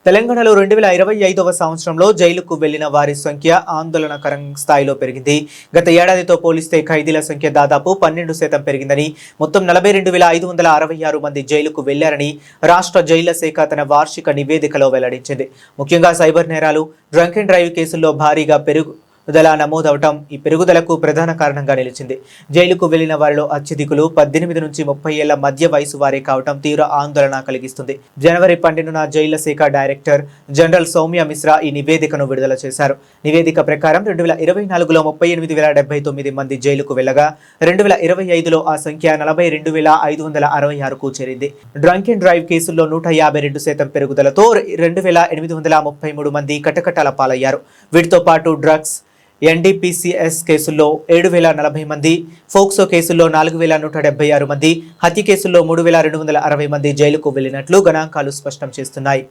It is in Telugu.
తెలంగాణలో 2025వ సంవత్సరంలో జైలుకు వెళ్లిన వారి సంఖ్య ఆందోళనకర స్థాయిలో పెరిగింది. గత ఏడాదితో పోలిస్తే ఖైదీల సంఖ్య దాదాపు 12% పెరిగిందని, మొత్తం 42,566 మంది జైలుకు వెళ్లారని రాష్ట్ర జైళ్ల శాఖ తన వార్షిక నివేదికలో వెల్లడించింది. ముఖ్యంగా సైబర్ నేరాలు, డ్రంక్ అండ్ డ్రైవ్ కేసుల్లో భారీగా పెరుగుదల నమోదవటం ఈ పెరుగుదలకు ప్రధాన కారణంగా నిలిచింది. జైలుకు వెళ్లిన వారిలో అత్యధికులు 18 నుంచి 30 ఏళ్ల మధ్య వయసు వారే కావటం తీవ్ర ఆందోళన కలిగిస్తుంది. జనవరి 12న జైళ్ల శాఖ డైరెక్టర్ జనరల్ సౌమ్య మిశ్రా ఈ నివేదికను విడుదల చేశారు. నివేదిక ప్రకారం 2024లో 38,079 మంది జైలుకు వెళ్లగా 2025లో ఆ సంఖ్య 42,566కు చేరింది. డ్రంక్ అండ్ డ్రైవ్ కేసుల్లో 152% పెరుగుదలతో 2,833 మంది కటకటాల పాలయ్యారు. వీటితో పాటు డ్రగ్స్, ఎన్డీపీసీఎస్ కేసుల్లో 7,040 మంది, ఫోక్సో కేసుల్లో 4,176 మంది, హత్య కేసుల్లో 3,260 మంది జైలుకు వెళ్లినట్లు గణాంకాలు స్పష్టం చేస్తున్నాయి.